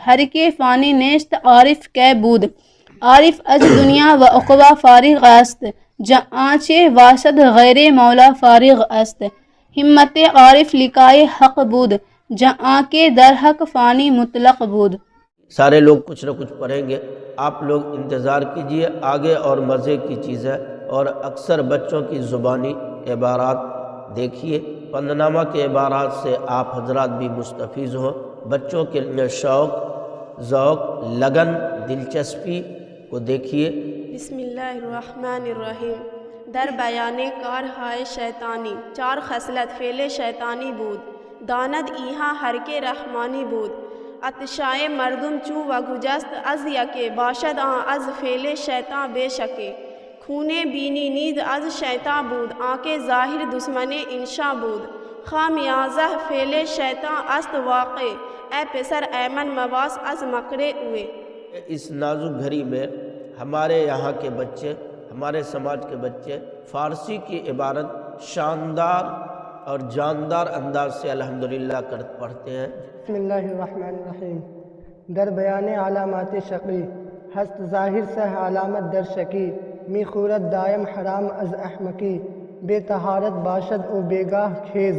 ہر کے فانی نیست عارف کے بود عارف از دنیا و عقبہ فارغ است آنچ واسد غیر مولا فارغ است ہمت عارف لکائے حق بود جہاں کے در حق فانی مطلق بود۔ سارے لوگ کچھ نہ کچھ پڑھیں گے، آپ لوگ انتظار کیجئے، آگے اور مزے کی چیز ہے، اور اکثر بچوں کی زبانی عبارات دیکھیے، پندنامہ کے عبارات سے آپ حضرات بھی مستفیض ہوں، بچوں کے لیے شوق، ذوق، لگن، دلچسپی کو دیکھیے۔ بسم اللہ الرحمن الرحیم۔ در بیان کار ہائے شیطانی، چار خصلت فعل شیطانی بود، داند ایہاں ہر کے رحمانی بود، اتشائے مردم چو و گجست از یکے، باشد آن از فعل شیطان بے شکے، خونے بینی نیز از شیطان بود، آنکہ ظاہر دشمن انشاء بود، خامیازہ فعل شیطان است واقع، اے پسر ایمن مباس از مکرے ہوئے۔ اس نازک گھڑی میں ہمارے یہاں کے بچے، ہمارے سماج کے بچے فارسی کی عبارت شاندار اور جاندار انداز سے الحمدللہ پڑھتے ہیں۔ بسم اللہ الرحمن الرحیم۔ در بیان علامات شقی، ہست ظاہر سہ علامت در شکی، می خورت دائم حرام از احمقی، بے طہارت باشد او بیگاہ خیز،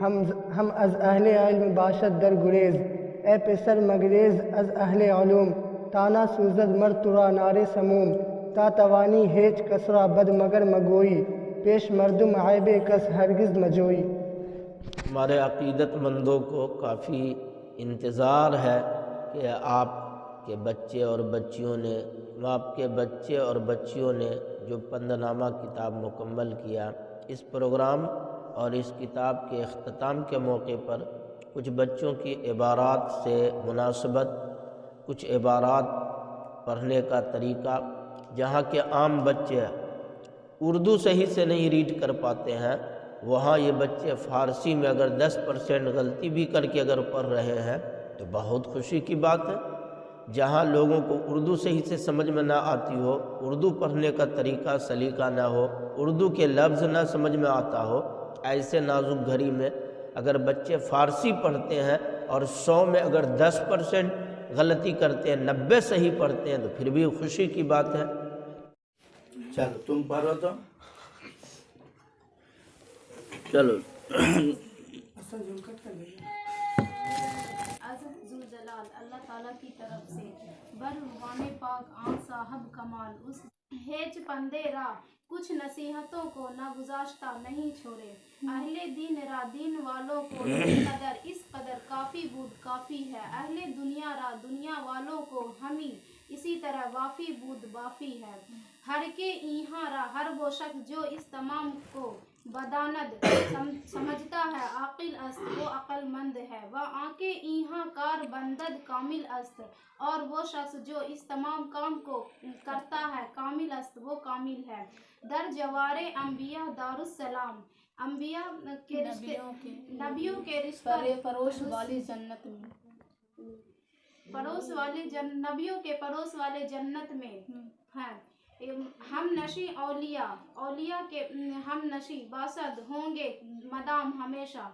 ہم از اہل علم باشد در گریز، اے پسر مگریز از اہل علوم، تانا سوزد مر ترا نار سموم، تا توانی ہیچ کسرا بد مگر مگوئی، پیش مردم عیب کس ہرگز مجوئی۔ ہمارے عقیدت مندوں کو کافی انتظار ہے کہ آپ کے بچے اور بچیوں نے، آپ کے بچے اور بچیوں نے جو پندنامہ کتاب مکمل کیا، اس پروگرام اور اس کتاب کے اختتام کے موقع پر کچھ بچوں کی عبارات سے مناسبت، کچھ عبارات پڑھنے کا طریقہ، جہاں کے عام بچے اردو صحیح سے نہیں ریڈ کر پاتے ہیں، وہاں یہ بچے فارسی میں اگر 10% غلطی بھی کر کے اگر پڑھ رہے ہیں تو بہت خوشی کی بات ہے۔ جہاں لوگوں کو اردو صحیح سے سمجھ میں نہ آتی ہو، اردو پڑھنے کا طریقہ سلیقہ نہ ہو، اردو کے لفظ نہ سمجھ میں آتا ہو، ایسے نازک گھڑی میں اگر بچے فارسی پڑھتے ہیں اور 100 میں اگر 10% غلطی کرتے ہیں، 90 صحیح پڑھتے ہیں، تو پھر بھی خوشی کی بات ہے۔ چلو تم پڑھو تو چلو۔ ذوالجلال اللہ تعالیٰ کی طرف سے بر روحان پاک آن صاحب کمال اس ہیچ پندے را کچھ نصیحتوں کو نہ گزاشتہ نہیں چھوڑے، اہل دین را دین والوں کو اس قدر کافی بود کافی ہے، اہل دنیا را دنیا والوں کو ہمیں اسی طرح وافی بود بافی ہے، ہر کے ایہاں را ہر وہ شخص جو اس تمام کو بداند سمجھتا ہے عاقل است وہ عقل مند ہے، و آنکہ ایہاں کار بندد کامل است، اور وہ شخص جو اس تمام کام کو کرتا ہے کامل است وہ کامل ہے۔ در جوار انبیاء دارالسلام، انبیاء کے رشتے، نبیوں کے رشتے، پڑوس والی جنت میں، نبیوں کے پڑوس والے جنت میں ہیں، ہم نشی اولیاء کے ہم نشی باسد ہوں گے مدام ہمیشہ۔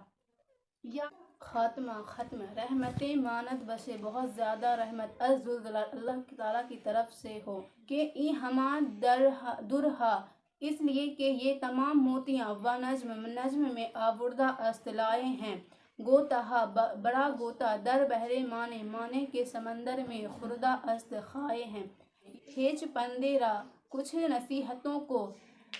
یا ختم رحمتیں ماند بسے بہت زیادہ رحمت از ذوالجلال اللہ تعالیٰ کی طرف سے ہو، کہ ای ہما درہا اس لیے کہ یہ تمام موتیاں و نجم میں آوردہ است لائے ہیں، گوتہا بڑا گوتا در بحر مانے کے سمندر میں خوردہ است کھائے ہیں، ہیچ پندے را کچھ نصیحتوں کو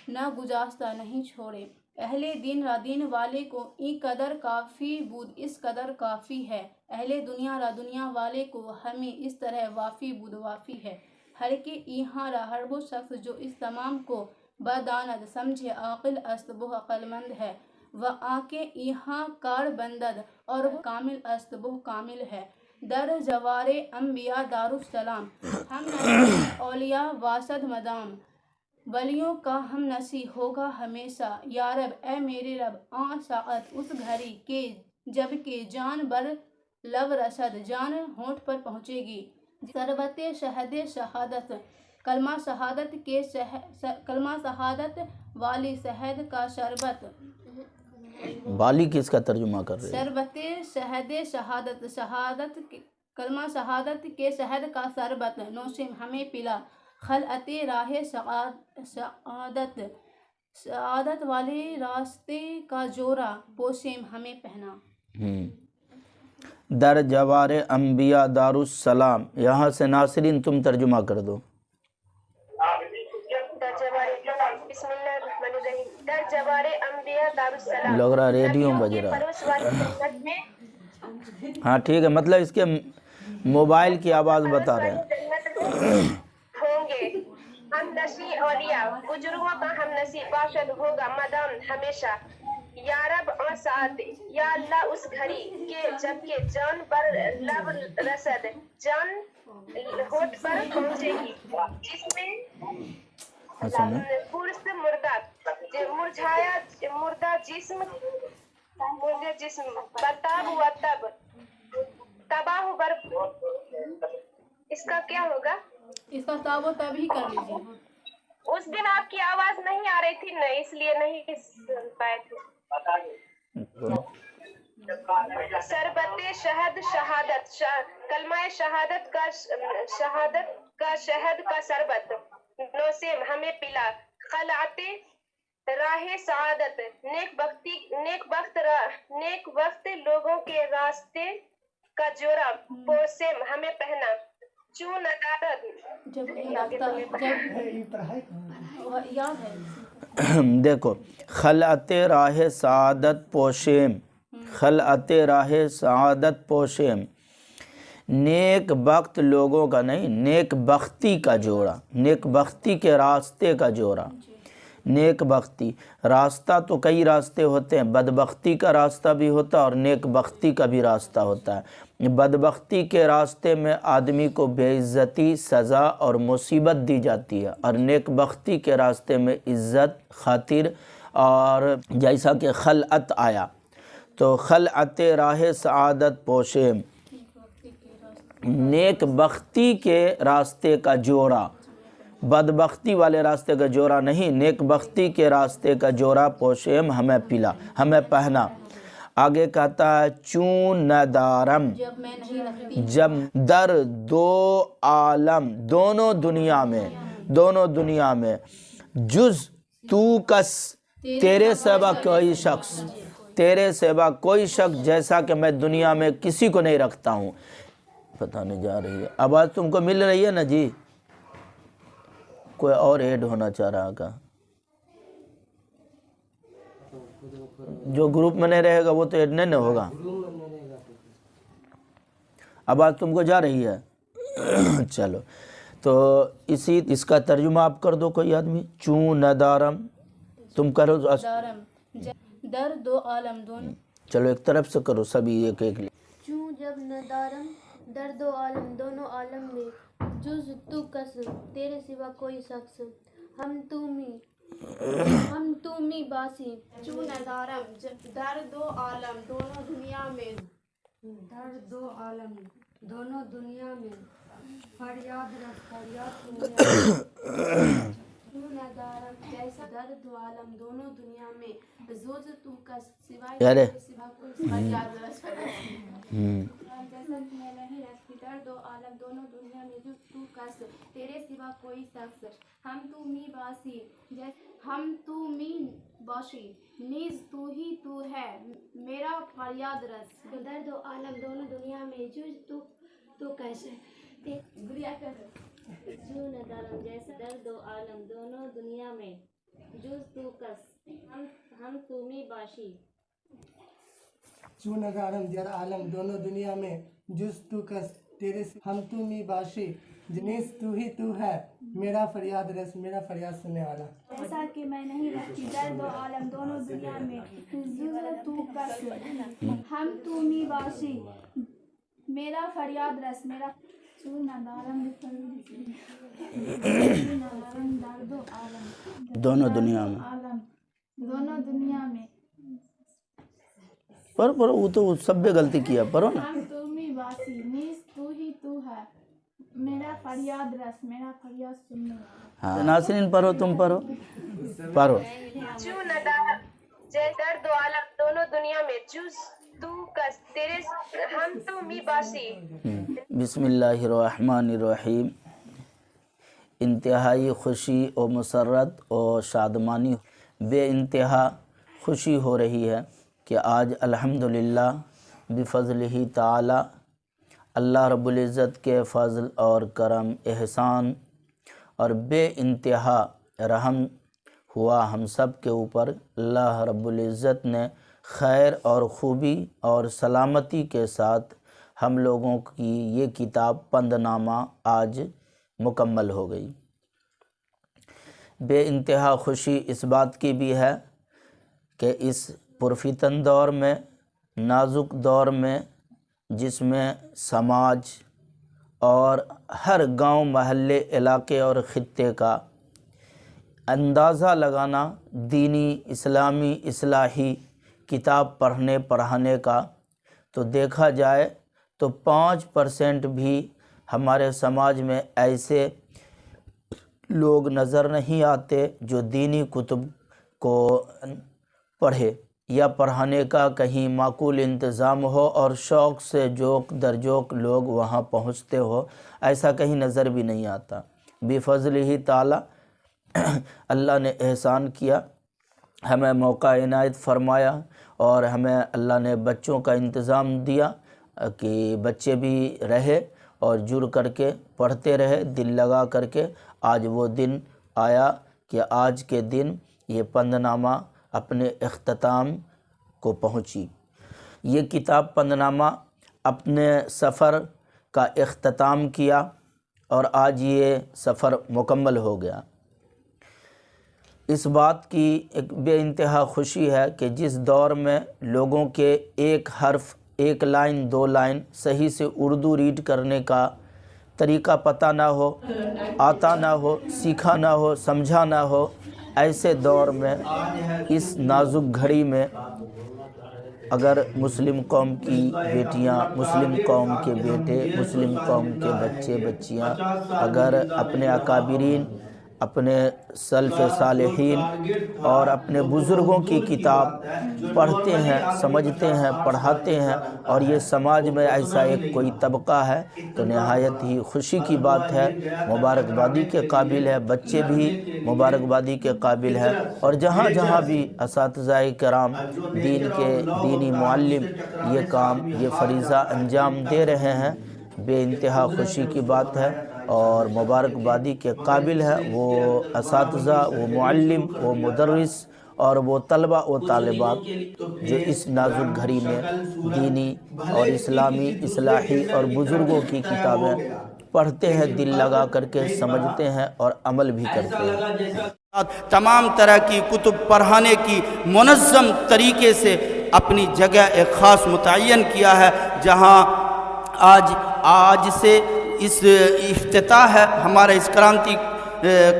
نہ گزاشتہ نہیں چھوڑے، اہل دین را دین والے کو ای قدر کافی بود اس قدر کافی ہے، اہل دنیا را دنیا والے کو ہمیں اس طرح وافی بود وافی ہے، ہر کے ایہاں را ہر وہ شخص جو اس تمام کو بداند سمجھے عاقل است وہ عقل مند ہے، و آنکہ ایہاں کار بندد اور وہ کامل است وہ کامل ہے۔ در جوار انبیاء دارالسلام، ہم نشی اولیاء واسد مدام، ولیوں کا ہم نشی ہوگا ہمیشہ، یا رب اے میرے رب آن ساعت اس گھڑی کے جب کہ جان بر لب رسد جان ہونٹ پر پہنچے گی، شربت شہد شہادت کلمہ شہادت والی شہد کا شربت، بالی کس کا ترجمہ کر رہے ہیں؟ شربت شہد شہادت کلمہ شہادت کے شہد کا شربت نوشیم ہمیں پلا، خلعت راہ سعادت سعادت والے راستے کا جوڑا پوشیم ہمیں پہنا۔ در جوار انبیاء دارالسلام، یہاں سے ناصرین تم ترجمہ کر دو۔ بسم اللہ الرحمن الرحیم۔ در جوار انبیاء دارالسلام، لگ رہا ریڈیو بج رہا ہے۔ پڑوس والی جنت میں ہاں ٹھیک ہے، مطلب اس کے موبائل کی آواز بتا رہے ہیں۔ ہوں گے ہم نشی اولیاء، بزرگوں کا ہم نصیب باشد ہوگا مدام ہمیشہ۔ یا رب اور ساتھ، یا اللہ اس گھڑی کے جب کہ جان پر لب رسد، جان ہوٹ پر پہنچے گی، جس میں پرست مردہ مرجھایا مردہ جسم برتاب ہوا تب تباہ بر۔ اس کا کیا ہوگا؟ اس کا تاب و تب ہی کر لیجیے۔ اس دن آپ کی آواز نہیں آ رہی تھی نا، اس لیے نہیں سن پائے تھے۔ شربت شہد شہادت، کلمہ شہادت کا شہد کا شربت نوسیم ہمیں پلا، خلعت راہ سعادت نیک وقت لوگوں کے راستے کا جوڑا پوسیم ہمیں پہنا، چون ندارت یاد ہے۔ دیکھو، خلعت راہ سعادت پوشیم، خلعت راہ سعادت پوشیم، نیک بخت لوگوں کا نہیں، نیک بختی کا جوڑا، نیک بختی کے راستے کا جوڑا۔ نیک بختی راستہ تو کئی راستے ہوتے ہیں، بدبختی کا راستہ بھی ہوتا ہے اور نیک بختی کا بھی راستہ ہوتا ہے۔ بدبختی کے راستے میں آدمی کو بے عزتی، سزا اور مصیبت دی جاتی ہے، اور نیک بختی کے راستے میں عزت، خاطر، اور جیسا کہ خلعت آیا تو خلعت راہ سعادت پوشیم، نیک بختی کے راستے کا جوڑا، بدبختی والے راستے کا جوڑا نہیں، نیک بختی کے راستے کا جوڑا پوشیم ہمیں پلا، ہمیں پہنا۔ آگے کہتا ہے چون ندارم، جب میں نہیں رکھتی، جب در دو عالم، دونوں دنیا میں جز تو کس، تیرے سوا کوئی شخص، تیرے سوا کوئی شخص جیسا کہ میں دنیا میں کسی کو نہیں رکھتا ہوں۔ پتہ نہیں جا رہی ہے آواز تم کو مل رہی ہے نا جی؟ کوئی اور ایڈ ہونا چاہ رہا کا؟ جو گروپ میں نہیں رہے گا وہ تو ایڈ نہیں ہوگا۔ آواز تم کو جا رہی ہے؟ چلو تو اس کا ترجمہ آپ کر دو کوئی آدمی۔ چون ندارم، تم کرو۔ دارم در دو عالم دونوں، چلو ایک طرف سے کرو سبھی ایک ایک۔ چوں جب ندارم در دو عالم، دونوں عالم میں جز تو کس، تیرے سوا کوئی شخص، ہم تو می باسی، چون ندارم در دو عالم، دونوں دنیا میں، در دو عالم دونوں دنیا میں، فریاد رس فریاد سنیا، چوں ندارم جیسا در دو عالم دونوں دنیا میں، زوج تو کا سوائے یارے سوا کوئی فریاد رس جیسا کہ میں نہیں رکھتی، در دو عالم دونوں دنیا میں، جو تو کس، تیرے سوا کوئی شخص، ہم تو می باسی، ہم تو می باشی، نیز تو ہی تو ہے میرا فریاد رس۔ در دو عالم دونوں دنیا میں، جو تو کیسے گریا کر جو ندارم جیسا در دو عالم دونوں دنیا میں، جز تو کس، ہم تمی باشی، چون ندارم در عالم دونوں دنیا میں جز تو کس، تیرے ہم تو می باشی، جنیس تو ہی تو ہے میرا فریاد رس، میرا فریاد سننے والا۔ ایسا کہ میں نہیں رکھتی، در دو عالم دونوں دنیا میں، زوج تو کس، ہم تو می باشی، میرا فریاد رس، میرا چون ندارم در دو عالم، دونوں دنیا میں، عالم دونوں دنیا میں، پڑھو وہ تو سب بھی غلطی کیا، پڑھو نا۔ ہم تو می باسی، نیز تو ہی تو ہے میرا فریاد رس، میرا فریاد سننے والا۔ ہاں ناصرین پڑھو، تم پڑھو، پڑھو۔ چون ندارم در دو عالم دونوں دنیا میں، جز تو کس، تیرے ہم تو می باسی، بسم اللہ الرحمن الرحیم۔ انتہائی خوشی و مسرت و شادمانی، بے انتہا خوشی ہو رہی ہے کہ آج الحمدللہ بفضلہ تعالی، اللہ رب العزت کے فضل اور کرم احسان اور بے انتہا رحم ہوا ہم سب کے اوپر۔ اللہ رب العزت نے خیر اور خوبی اور سلامتی کے ساتھ ہم لوگوں کی یہ کتاب پند نامہ آج مکمل ہو گئی۔ بے انتہا خوشی اس بات کی بھی ہے کہ اس پرفتن دور میں، نازک دور میں، جس میں سماج اور ہر گاؤں، محلے، علاقے اور خطے کا اندازہ لگانا دینی، اسلامی، اصلاحی کتاب پڑھانے کا، تو دیکھا جائے تو 5% بھی ہمارے سماج میں ایسے لوگ نظر نہیں آتے جو دینی کتب کو پڑھے یا پڑھانے کا کہیں معقول انتظام ہو اور شوق سے جوق در جوق لوگ وہاں پہنچتے ہو، ایسا کہیں نظر بھی نہیں آتا۔ بفضلہ تعالی اللہ نے احسان کیا، ہمیں موقع عنایت فرمایا اور ہمیں اللہ نے بچوں کا انتظام دیا کہ بچے بھی رہے اور جڑ کر کے پڑھتے رہے، دل لگا کر کے۔ آج وہ دن آیا کہ آج کے دن یہ پند نامہ اپنے اختتام کو پہنچی۔ یہ کتاب پند نامہ اپنے سفر کا اختتام کیا اور آج یہ سفر مکمل ہو گیا۔ اس بات کی ایک بے انتہا خوشی ہے کہ جس دور میں لوگوں کے ایک حرف، ایک لائن، 2 لائن صحیح سے اردو ریڈ کرنے کا طریقہ پتہ نہ ہو، آتا نہ ہو، سیکھا نہ ہو، سمجھا نہ ہو، ایسے دور میں، اس نازک گھڑی میں اگر مسلم قوم کی بیٹیاں، مسلم قوم کے بیٹے، مسلم قوم کے بچے بچیاں اگر اپنے اکابرین، اپنے سلف صالحین اور اپنے بزرگوں کی کتاب پڑھتے ہیں، سمجھتے ہیں، پڑھاتے ہیں، اور یہ سماج میں ایسا ایک کوئی طبقہ ہے تو نہایت ہی خوشی کی بات ہے، مبارکبادی کے قابل ہے، بچے بھی مبارکبادی کے قابل ہے، اور جہاں جہاں بھی اساتذہ کرام، دینی معلم یہ کام، یہ فریضہ انجام دے رہے ہیں، بے انتہا خوشی کی بات ہے اور مبارکبادی کے قابل ہے وہ اساتذہ، وہ معلم، وہ مدرس اور وہ طلبہ و طالبات جو اس نازک گھڑی میں دینی اور اسلامی، اصلاحی اور بزرگوں کی کتابیں پڑھتے ہیں، دل لگا کر کے سمجھتے ہیں اور عمل بھی کرتے ہیں۔ تمام طرح کی کتب پڑھانے کی منظم طریقے سے اپنی جگہ ایک خاص متعین کیا ہے، جہاں آج سے اس افتتاح ہے ہمارا اس کرانتی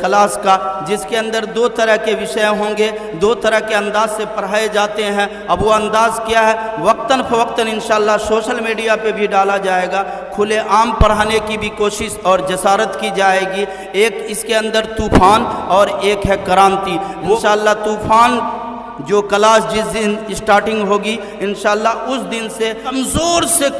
کلاس کا، جس کے اندر 2 طرح کے وشے ہوں گے، 2 طرح کے انداز سے پڑھائے جاتے ہیں۔ اب وہ انداز کیا ہے، وقتاً فوقتاً انشاءاللہ سوشل میڈیا پہ بھی ڈالا جائے گا، کھلے عام پڑھانے کی بھی کوشش اور جسارت کی جائے گی۔ ایک اس کے اندر طوفان اور ایک ہے کرانتی۔ وہ انشاءاللہ طوفان جو کلاس جس دن اسٹارٹنگ ہوگی، انشاءاللہ اس دن سے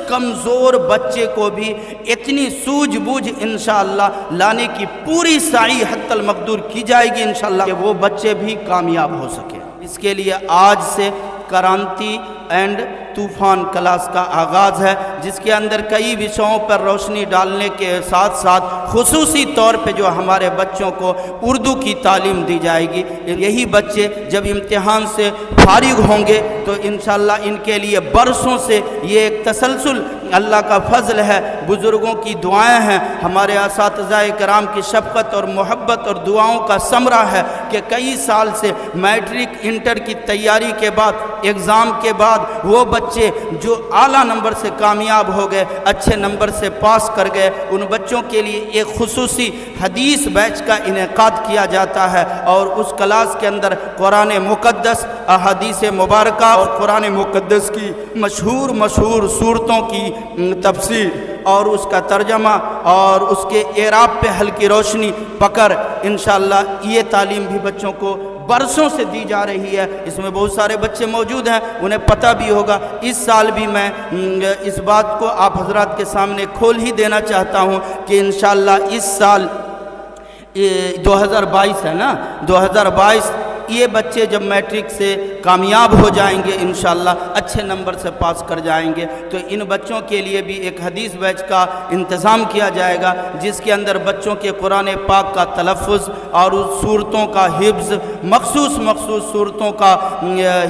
کمزور بچے کو بھی اتنی سوجھ بوجھ انشاءاللہ لانے کی پوری سعی حتی المقدور کی جائے گی انشاءاللہ کہ وہ بچے بھی کامیاب ہو سکے۔ اس کے لیے آج سے کرانتی اینڈ طوفان کلاس کا آغاز ہے، جس کے اندر کئی وشوں پر روشنی ڈالنے کے ساتھ ساتھ خصوصی طور پہ جو ہمارے بچوں کو اردو کی تعلیم دی جائے گی۔ یہی بچے جب امتحان سے فارغ ہوں گے تو انشاءاللہ ان کے لیے برسوں سے یہ ایک تسلسل اللہ کا فضل ہے، بزرگوں کی دعائیں ہیں، ہمارے اساتذہ کرام کی شفقت اور محبت اور دعاؤں کا ثمرہ ہے کہ کئی سال سے میٹرک انٹر کی تیاری کے بعد، ایگزام کے بعد وہ بچے جو اعلیٰ نمبر سے کامیاب ہو گئے، اچھے نمبر سے پاس کر گئے، ان بچوں کے لیے ایک خصوصی حدیث بیچ کا انعقاد کیا جاتا ہے، اور اس کلاس کے اندر قرآن مقدس، احادیث مبارکہ اور قرآن مقدس کی مشہور صورتوں کی تفسیر اور اس کا ترجمہ اور اس کے اعراب پہ ہلکی روشنی پکڑ انشاءاللہ یہ تعلیم بھی بچوں کو برسوں سے دی جا رہی ہے. اس میں بہت سارے بچے موجود ہیں, انہیں پتہ بھی ہوگا. اس سال بھی میں اس بات کو آپ حضرات کے سامنے کھول ہی دینا چاہتا ہوں کہ انشاءاللہ اس سال 2022 ہے نا, 2022 یہ بچے جب میٹرک سے کامیاب ہو جائیں گے انشاءاللہ, اچھے نمبر سے پاس کر جائیں گے, تو ان بچوں کے لیے بھی ایک حدیث بیچ کا انتظام کیا جائے گا, جس کے اندر بچوں کے قرآن پاک کا تلفظ اور اس صورتوں کا حفظ, مخصوص صورتوں کا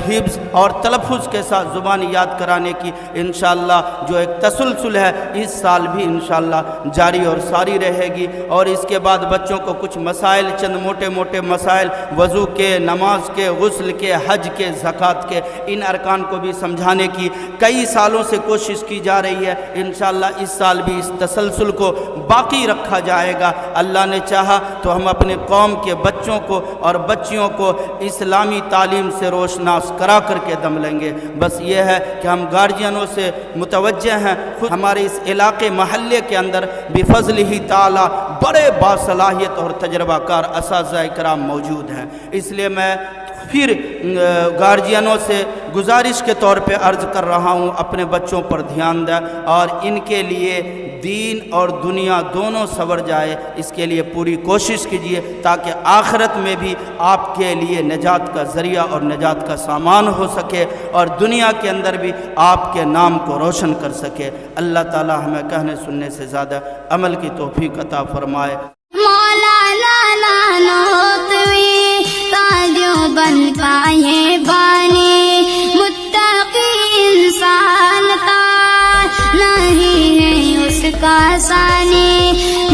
حفظ اور تلفظ کے ساتھ زبان یاد کرانے کی انشاءاللہ جو ایک تسلسل ہے اس سال بھی انشاءاللہ جاری اور ساری رہے گی. اور اس کے بعد بچوں کو کچھ مسائل, چند موٹے موٹے مسائل وضو کے, نماز کے, غسل کے, حج کے, زکوٰۃ کے, ان ارکان کو بھی سمجھانے کی کئی سالوں سے کوشش کی جا رہی ہے. انشاءاللہ اس سال بھی اس تسلسل کو باقی رکھا جائے گا. اللہ نے چاہا تو ہم اپنے قوم کے بچوں کو اور بچیوں کو اسلامی تعلیم سے روشناس کرا کر کے دم لیں گے. بس یہ ہے کہ ہم گارجینوں سے متوجہ ہیں, خود ہمارے اس علاقے محلے کے اندر بفضلہ تعالی بڑے باصلاحیت اور تجربہ کار اساتذہ کرام موجود ہیں. اس لیے میں پھر گارجینوں سے گزارش کے طور پہ عرض کر رہا ہوں, اپنے بچوں پر دھیان دیں اور ان کے لیے دین اور دنیا دونوں سنور جائے, اس کے لیے پوری کوشش کیجیے تاکہ آخرت میں بھی آپ کے لیے نجات کا ذریعہ اور نجات کا سامان ہو سکے, اور دنیا کے اندر بھی آپ کے نام کو روشن کر سکے. اللہ تعالی ہمیں کہنے سننے سے زیادہ عمل کی توفیق عطا فرمائے. بن پائے بانی متقی انسان کا نہیں ہے اس کا ثانی.